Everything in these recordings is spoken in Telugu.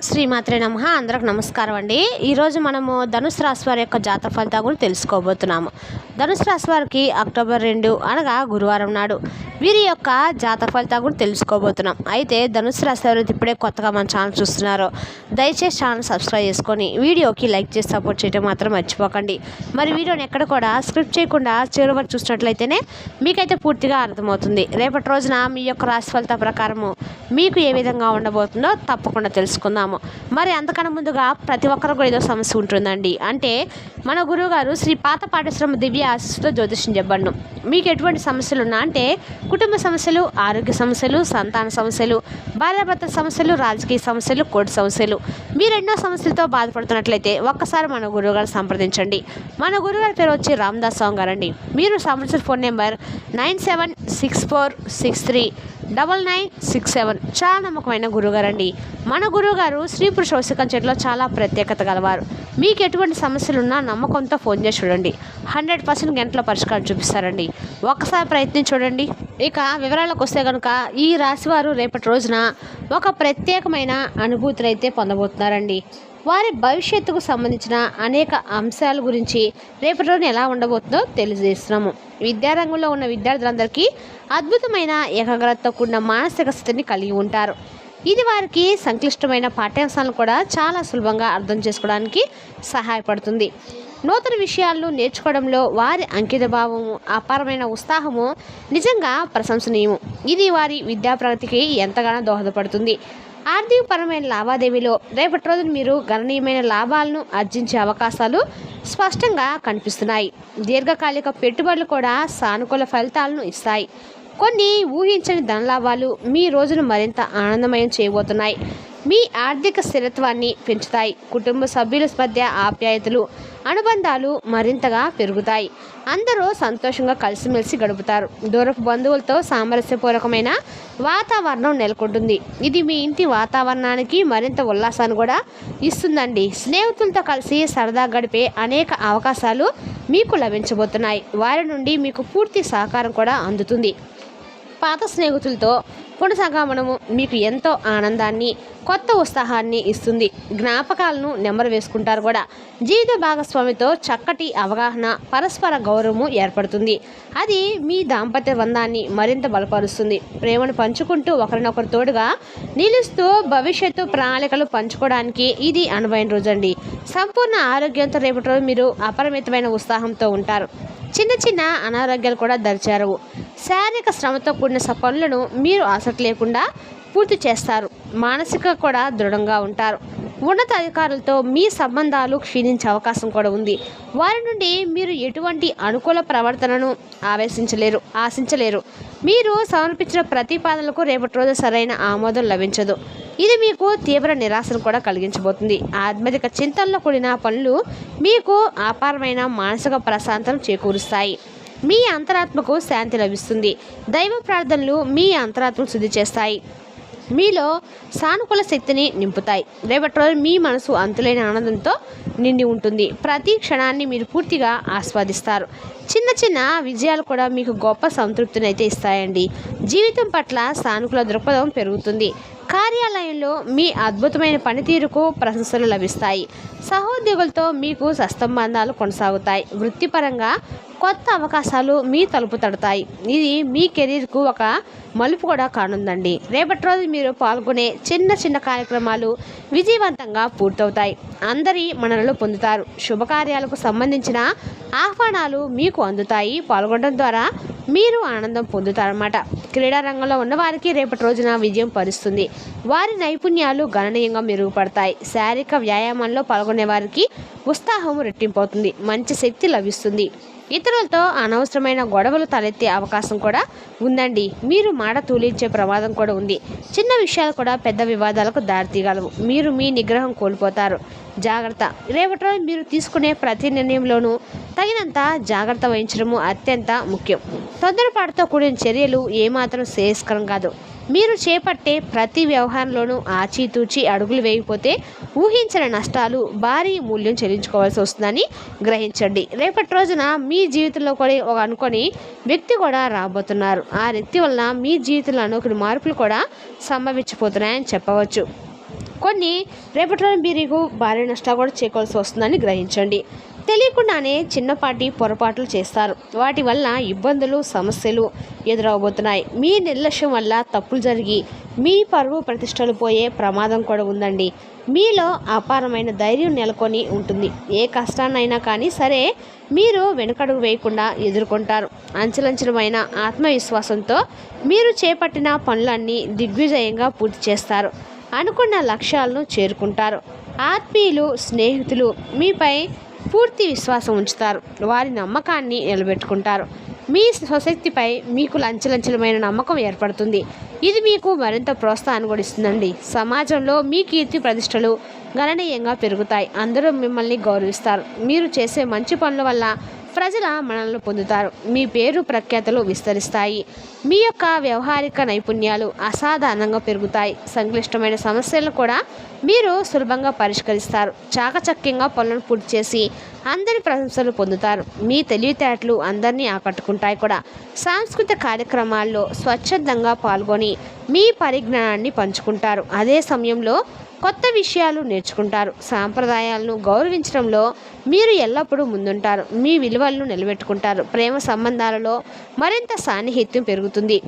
శ్రీమాత్రే నమః. అందరికి నమస్కారం అండి. ఈరోజు మనము ధనుసు రాశి వారి యొక్క జాతక ఫలితాల గురించి తెలుసుకోబోతున్నాము. ధనుసు రాశి వారికి అక్టోబర్ 2 అనగా గురువారం నాడు వీరి యొక్క జాతక ఫలితాల గురించి తెలుసుకోబోతున్నాం. అయితే ధనుసు రాశి వారు ఇప్పుడే కొత్తగా మన ఛానల్ చూస్తున్నారో దయచేసి ఛానల్ సబ్స్క్రైబ్ చేసుకొని వీడియోకి లైక్ చేసి సపోర్ట్ చేయడం మాత్రం మర్చిపోకండి. మరి వీడియోని ఎక్కడ కూడా స్క్రిప్ట్ చేయకుండా చివరి వరకు చూసినట్లయితేనే మీకైతే పూర్తిగా అర్థమవుతుంది. రేపటి రోజున మీ యొక్క రాశి ఫలితాల ప్రకారము మీకు ఏ విధంగా ఉండబోతుందో తప్పకుండా తెలుసుకుందాము. మరి అంతకన్నా ముందుగా ప్రతి ఒక్కరికి కూడా ఏదో సమస్య ఉంటుందండి. అంటే మన గురువు గారు శ్రీ పాత పాఠశ్రమ దివ్య ఆశీస్సుతో జ్యోతిష్యం చెప్పండి. మీకు ఎటువంటి సమస్యలు ఉన్నా అంటే కుటుంబ సమస్యలు, ఆరోగ్య సమస్యలు, సంతాన సమస్యలు, భార్యాభర్తల సమస్యలు, రాజకీయ సమస్యలు, కోర్టు సమస్యలు, మీరు ఎన్నో సమస్యలతో బాధపడుతున్నట్లయితే ఒక్కసారి మన గురువు గారు సంప్రదించండి. మన గురువుగారి పేరు వచ్చి రామదాస్ స్వామి గారు అండి. మీరు సంప్రదించిన ఫోన్ నెంబర్ 9764639967. చాలా నమ్మకమైన గురువుగారు అండి. మన గురువుగారు స్త్రీ పురుష వశీకరణ చెట్టులో చాలా ప్రత్యేకత గలవారు. మీకు ఎటువంటి సమస్యలున్నా నమ్మకంతో ఫోన్ చేసి చూడండి. 100% గంటల పరిష్కారం చూపిస్తారండి. ఒక్కసారి ప్రయత్నం చూడండి. ఇక వివరాలకు వస్తే కనుక ఈ రాశివారు రేపటి రోజున ఒక ప్రత్యేకమైన అనుభూతిని అయితే పొందబోతున్నారండి. వారి భవిష్యత్తుకు సంబంధించిన అనేక అంశాల గురించి రేపటి రోజున ఎలా ఉండబోతుందో తెలియజేస్తున్నాము. విద్యారంగంలో ఉన్న విద్యార్థులందరికీ అద్భుతమైన ఏకాగ్రతతో కూడిన మానసిక స్థితిని కలిగి ఉంటారు. ఇది వారికి సంక్లిష్టమైన పాఠ్యాంశాలను కూడా చాలా సులభంగా అర్థం చేసుకోవడానికి సహాయపడుతుంది. నూతన విషయాలను నేర్చుకోవడంలో వారి అంకితభావము, అపారమైన ఉత్సాహము నిజంగా ప్రశంసనీయము. ఇది వారి విద్యా ప్రగతికి ఎంతగానో దోహదపడుతుంది. ఆర్థికపరమైన లావాదేవీలో రేపటి రోజున మీరు గణనీయమైన లాభాలను ఆర్జించే అవకాశాలు స్పష్టంగా కనిపిస్తున్నాయి. దీర్ఘకాలిక పెట్టుబడులు కూడా సానుకూల ఫలితాలను ఇస్తాయి. కొన్ని ఊహించని ధనలాభాలు మీ రోజును మరింత ఆనందమయం చేయబోతున్నాయి. మీ ఆర్థిక స్థిరత్వాన్ని పెంచుతాయి. కుటుంబ సభ్యుల మధ్య ఆప్యాయతలు, అనుబంధాలు మరింతగా పెరుగుతాయి. అందరూ సంతోషంగా కలిసిమెలిసి గడుపుతారు. దూరపు బంధువులతో సామరస్యపూర్వకమైన వాతావరణం నెలకొంటుంది. ఇది మీ ఇంటి వాతావరణానికి మరింత ఉల్లాసాన్ని కూడా ఇస్తుందండి. స్నేహితులతో కలిసి సరదా గడిపే అనేక అవకాశాలు మీకు లభించబోతున్నాయి. వారి నుండి మీకు పూర్తి సహకారం కూడా అందుతుంది. పాత స్నేహితులతో పునఃసంగమనము మీకు ఎంతో ఆనందాన్ని, కొత్త ఉత్సాహాన్ని ఇస్తుంది. జ్ఞాపకాలను నెమరు వేసుకుంటారు కూడా. జీవిత భాగస్వామితో చక్కటి అవగాహన, పరస్పర గౌరవము ఏర్పడుతుంది. అది మీ దాంపత్య బంధాన్ని మరింత బలపరుస్తుంది. ప్రేమను పంచుకుంటూ ఒకరినొకరు తోడుగా నిలుస్తూ భవిష్యత్తు ప్రణాళికలు పంచుకోవడానికి ఇది అనువైన రోజండి. సంపూర్ణ ఆరోగ్యంతో రేపటి రోజు మీరు అపరిమితమైన ఉత్సాహంతో ఉంటారు. చిన్న చిన్న అనారోగ్యాలు కూడా దరిచేరవు. శారీరక శ్రమతో కూడిన పనులను మీరు ఆసక్తి లేకుండా పూర్తి చేస్తారు. మానసిక కూడా దృఢంగా ఉంటారు. ఉన్నత అధికారులతో మీ సంబంధాలు క్షీణించే అవకాశం కూడా ఉంది. వారి నుండి మీరు ఎటువంటి అనుకూల ప్రవర్తనను ఆశించలేరు. మీరు సమర్పించిన ప్రతిపాదనలకు రేపటి రోజు సరైన ఆమోదం లభించదు. ఇది మీకు తీవ్ర నిరాశను కూడా కలిగించబోతుంది. ఆధ్యాత్మిక చింతనలో కూడిన పనులు మీకు అపారమైన మానసిక ప్రశాంతత చేకూరుస్తాయి. మీ అంతరాత్మకు శాంతి లభిస్తుంది. దైవ ప్రార్థనలు మీ అంతరాత్మకు శుద్ధి చేస్తాయి. మీలో సానుకూల శక్తిని నింపుతాయి. రేపటి రోజు మీ మనసు అంతులేని ఆనందంతో నిండి ఉంటుంది. ప్రతి క్షణాన్ని మీరు పూర్తిగా ఆస్వాదిస్తారు. చిన్న చిన్న విజయాలు కూడా మీకు గొప్ప సంతృప్తిని అయితే ఇస్తాయండి. జీవితం పట్ల సానుకూల దృక్పథం పెరుగుతుంది. కార్యాలయంలో మీ అద్భుతమైన పనితీరుకు ప్రశంసలు లభిస్తాయి. సహోద్యోగులతో మీకు సత్సంబంధాలు కొనసాగుతాయి. వృత్తిపరంగా కొత్త అవకాశాలు మీ తలుపు తడతాయి. ఇది మీ కెరీర్కు ఒక మలుపు కూడా కానుందండి. రేపటి రోజు మీరు పాల్గొనే చిన్న చిన్న కార్యక్రమాలు విజయవంతంగా పూర్తవుతాయి. అందరి మన్ననలు పొందుతారు. శుభకార్యాలకు సంబంధించిన ఆహ్వానాలు మీకు అందుతాయి. పాల్గొనడం ద్వారా మీరు ఆనందం పొందుతారన్నమాట. క్రీడా రంగంలో ఉన్నవారికి రేపటి రోజున విజయం పరుస్తుంది. వారి నైపుణ్యాలు గణనీయంగా మెరుగుపడతాయి. శారీరక వ్యాయామంలో పాల్గొనే వారికి ఉత్సాహం రెట్టింపవుతుంది. మంచి శక్తి లభిస్తుంది. ఇతరులతో అనవసరమైన గొడవలు తలెత్తే అవకాశం కూడా ఉందండి. మీరు మాట తూలించే ప్రమాదం కూడా ఉంది. చిన్న విషయాలు కూడా పెద్ద వివాదాలకు దారితీయగలవు. మీరు మీ నిగ్రహం కోల్పోతారు. జాగ్రత్త. రేపటి రోజు మీరు తీసుకునే ప్రతి నిర్ణయంలోనూ తగినంత జాగ్రత్త వహించడము అత్యంత ముఖ్యం. తొందరపాటుతో కూడిన చర్యలు ఏమాత్రం శ్రేయస్కరం కాదు. మీరు చేపట్టే ప్రతి వ్యవహారంలోనూ ఆచితూచి అడుగులు వేయకపోతే ఊహించిన నష్టాలు, భారీ మూల్యం చెల్లించుకోవాల్సి వస్తుందని గ్రహించండి. రేపటి రోజున మీ జీవితంలో కూడా ఒక అనుకోని వ్యక్తి కూడా రాబోతున్నారు. ఆ వ్యక్తి వలన మీ జీవితంలో అనుకుని మార్పులు కూడా సంభవించిపోతున్నాయని చెప్పవచ్చు. రేపటి రోజు మీకు భారీ నష్టాలు కూడా చేకూరాల్సి వస్తుందని గ్రహించండి. తెలియకుండానే చిన్నపాటి పొరపాట్లు చేస్తారు. వాటి వల్ల ఇబ్బందులు సమస్యలు ఎదురవబోతున్నాయి. మీ నిర్లక్ష్యం వల్ల తప్పులు జరిగి మీ పరువు ప్రతిష్టలు పోయే ప్రమాదం కూడా ఉందండి. మీలో అపారమైన ధైర్యం నెలకొని ఉంటుంది. ఏ కష్టాన్నైనా కానీ సరే మీరు వెనుకడుగు వేయకుండా ఎదుర్కొంటారు. అంచెలంచెలమైన ఆత్మవిశ్వాసంతో మీరు చేపట్టిన పనులన్నీ దిగ్విజయంగా పూర్తి చేస్తారు. అనుకున్న లక్ష్యాలను చేరుకుంటారు. ఆత్మీయులు స్నేహితులు మీపై పూర్తి విశ్వాసం ఉంచుతారు. వారి నమ్మకాన్ని నిలబెట్టుకుంటారు. మీ స్వశక్తిపై మీకు అంచెలంచెలమైన నమ్మకం ఏర్పడుతుంది. ఇది మీకు మరింత ప్రోత్సాహాన్ని కూడా ఇస్తుందండి. సమాజంలో మీ కీర్తి ప్రతిష్టలు గణనీయంగా పెరుగుతాయి. అందరూ మిమ్మల్ని గౌరవిస్తారు. మీరు చేసే మంచి పనుల వల్ల ప్రజల మనల్ని పొందుతారు. మీ పేరు ప్రఖ్యాతలు విస్తరిస్తాయి. మీ యొక్క వ్యవహారిక నైపుణ్యాలు అసాధారణంగా పెరుగుతాయి. సంక్లిష్టమైన సమస్యలను కూడా మీరు సులభంగా పరిష్కరిస్తారు. చాకచక్యంగా పనులను పూర్తి చేసి అందరి ప్రశంసలు పొందుతారు. మీ తెలివితేటలు అందరినీ ఆకట్టుకుంటాయి కూడా. సాంస్కృతిక కార్యక్రమాల్లో స్వచ్ఛందంగా పాల్గొని మీ పరిజ్ఞానాన్ని పంచుకుంటారు. అదే సమయంలో కొత్త విషయాలు నేర్చుకుంటారు. సాంప్రదాయాలను గౌరవించడంలో మీరు ఎల్లప్పుడూ ముందుంటారు. మీ విలువలను నిలబెట్టుకుంటారు. ప్రేమ సంబంధాలలో మరింత సాన్నిహిత్యం పెరుగుతుంది.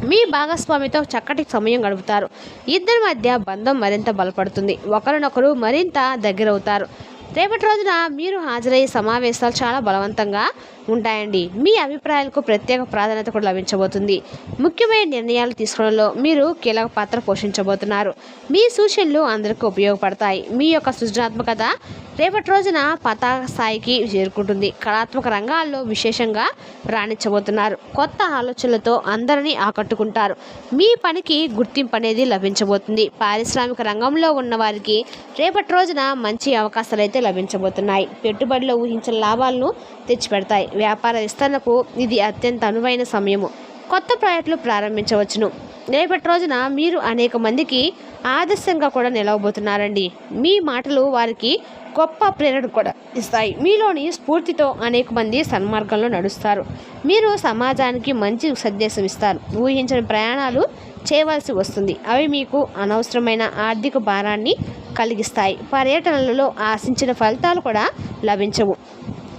మీ భాగస్వామితో చక్కటి సమయం గడుపుతారు. ఇద్దరి మధ్య బంధం మరింత బలపడుతుంది. ఒకరినొకరు మరింత దగ్గరవుతారు. రేపటి రోజున మీరు హాజరయ్యే సమావేశాలు చాలా బలవంతంగా ఉంటాయండి. మీ అభిప్రాయాలకు ప్రత్యేక ప్రాధాన్యత కూడా లభించబోతుంది. ముఖ్యమైన నిర్ణయాలు తీసుకోవడంలో మీరు కీలక పాత్ర పోషించబోతున్నారు. మీ సూచనలు అందరికీ ఉపయోగపడతాయి. మీ యొక్క సృజనాత్మకత రేపటి రోజున పతాక స్థాయికి చేరుకుంటుంది. కళాత్మక రంగాల్లో విశేషంగా రాణించబోతున్నారు. కొత్త ఆలోచనలతో అందరినీ ఆకట్టుకుంటారు. మీ పనికి గుర్తింపు అనేది లభించబోతుంది. పారిశ్రామిక రంగంలో ఉన్న వారికి రేపటి రోజున మంచి అవకాశాలు అయితే లభించబోతున్నాయి. పెట్టుబడిలో ఊహించిన లాభాలను తెచ్చిపెడతాయి. వ్యాపార విస్తరణకు ఇది అత్యంత అనువైన సమయము. కొత్త ప్రాజెక్టులు ప్రారంభించవచ్చును. రేపటి రోజున మీరు అనేక మందికి ఆదర్శంగా కూడా నిలవబోతున్నారండి. మీ మాటలు వారికి గొప్ప ప్రేరణ కూడా ఇస్తాయి. మీలోని స్ఫూర్తితో అనేక మంది సన్మార్గంలో నడుస్తారు. మీరు సమాజానికి మంచి సందేశం ఇస్తారు. ఊహించిన ప్రయాణాలు చేయవలసి వస్తుంది. అవి మీకు అనవసరమైన ఆర్థిక భారాన్ని కలిగిస్తాయి. పర్యటనలలో ఆశించిన ఫలితాలు కూడా లభించవు.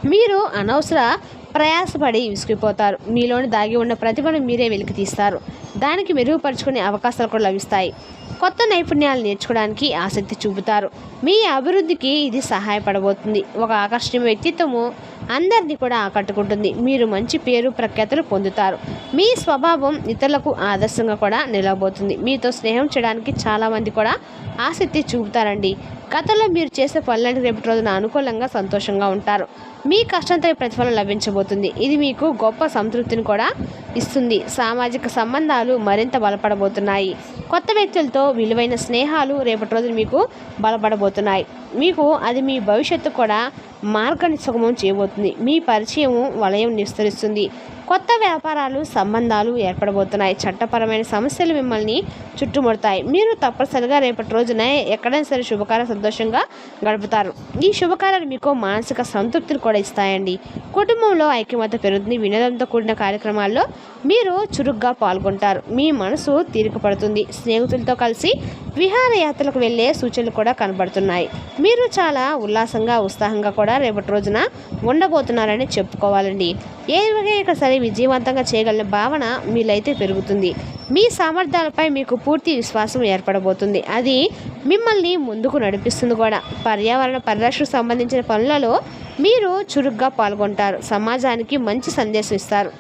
మీరు అనవసర ప్రయాసపడి విసిగిపోతారు. మీలోని దాగి ఉన్న ప్రతిభను మీరే వెలికి తీస్తారు. దానికి మెరుగుపరుచుకునే అవకాశాలు కూడా లభిస్తాయి. కొత్త నైపుణ్యాలు నేర్చుకోవడానికి ఆసక్తి చూపుతారు. మీ అభివృద్ధికి ఇది సహాయపడబోతుంది. ఒక ఆకర్షణీయ వ్యక్తిత్వము అందరినీ కూడా ఆకట్టుకుంటుంది. మీరు మంచి పేరు ప్రఖ్యాతులు పొందుతారు. మీ స్వభావం ఇతరులకు ఆదర్శంగా కూడా నిలవబోతుంది. మీతో స్నేహం చేయడానికి చాలామంది కూడా ఆసక్తి చూపుతారండి. గతంలో మీరు చేసే పనులని రేపటి రోజున అనుకూలంగా సంతోషంగా ఉంటారు. మీ కష్టంతో ప్రతిఫలం లభించబోతుంది. ఇది మీకు గొప్ప సంతృప్తిని కూడా ఇస్తుంది. సామాజిక సంబంధాలు మరింత బలపడబోతున్నాయి. కొత్త వ్యక్తులతో విలువైన స్నేహాలు రేపటి రోజున మీకు బలపడబోతున్నాయి. మీకు అది మీ భవిష్యత్తు కూడా మార్గాన్ని సుగమం చేయబోతుంది. మీ పరిచయం వలయం విస్తరిస్తుంది. కొత్త వ్యాపారాలు సంబంధాలు ఏర్పడబోతున్నాయి. చట్టపరమైన సమస్యలు మిమ్మల్ని చుట్టుముడతాయి. మీరు తప్పనిసరిగా రేపటి రోజున ఎక్కడైనా సరే శుభకార్య సంతోషంగా గడుపుతారు. ఈ శుభకార్యాలు మీకు మానసిక సంతృప్తిని కూడా ఇస్తాయండి. కుటుంబంలో ఐక్యమత్య పెరుగుతుంది. వినోదంతో కూడిన కార్యక్రమాల్లో మీరు చురుగ్గా పాల్గొంటారు. మీ మనసు తీరిక పడుతుంది. స్నేహితులతో కలిసి విహారయాత్రలకు వెళ్ళే సూచనలు కూడా కనబడుతున్నాయి. మీరు చాలా ఉల్లాసంగా ఉత్సాహంగా కూడా రేపటి రోజున ఉండబోతున్నారని చెప్పుకోవాలండి. ఏదైనా సరే విజయవంతంగా చేయగలిగిన భావన మీలైతే పెరుగుతుంది. మీ సామర్థ్యాలపై మీకు పూర్తి విశ్వాసం ఏర్పడబోతుంది. అది మిమ్మల్ని ముందుకు నడిపిస్తుంది కూడా. పర్యావరణ పరిరక్షణకు సంబంధించిన పనులలో మీరు చురుగ్గా పాల్గొంటారు. సమాజానికి మంచి సందేశం ఇస్తారు.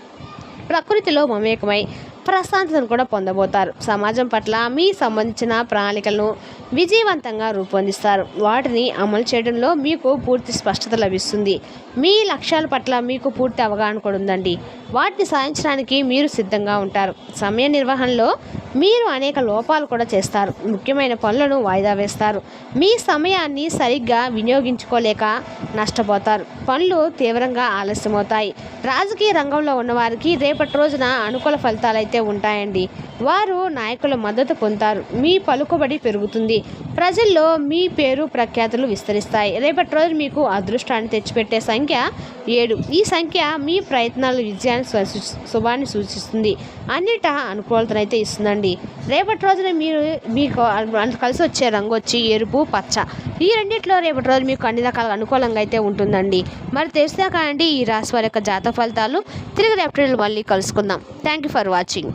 ప్రకృతిలో మమేకమై ప్రశాంతతను కూడా పొందబోతారు. సమాజం పట్ల మీ సంబంధించిన ప్రణాళికలను విజయవంతంగా రూపొందిస్తారు. వాటిని అమలు చేయడంలో మీకు పూర్తి స్పష్టత లభిస్తుంది. మీ లక్ష్యాల పట్ల మీకు పూర్తి అవగాహన కూడా ఉందండి. వాటిని సాధించడానికి మీరు సిద్ధంగా ఉంటారు. సమయ నిర్వహణలో మీరు అనేక లోపాలు కూడా చేస్తారు. ముఖ్యమైన పనులను వాయిదా వేస్తారు. మీ సమయాన్ని సరిగ్గా వినియోగించుకోలేక నష్టపోతారు. పనులు తీవ్రంగా ఆలస్యమవుతాయి. రాజకీయ రంగంలో ఉన్నవారికి రేపటి రోజున అనుకూల ఫలితాలు అయితే ఉంటాయండి. వారు నాయకుల మద్దతు పొందుతారు. మీ పలుకుబడి పెరుగుతుంది. ప్రజల్లో మీ పేరు ప్రఖ్యాతులు విస్తరిస్తాయి. రేపటి రోజు మీకు అదృష్టాన్ని తెచ్చిపెట్టే సంఖ్య 7. ఈ సంఖ్య మీ ప్రయత్నాల విజయాన్ని శుభాన్ని సూచిస్తుంది. అన్నిటా అనుకూలతనైతే ఇస్తుందండి. రేపటి రోజున మీకు కలిసి వచ్చే రంగు వచ్చి ఎరుపు, పచ్చ. ఈ రెండిట్లో రేపటి రోజు మీకు అన్ని రకాల అనుకూలంగా అయితే ఉంటుందండి. మరి తెలిసినా కానండి ఈ రాశి వారి యొక్క జాతక ఫలితాలు. తిరిగి రేపటి మళ్ళీ కలుసుకుందాం. Thank you for watching.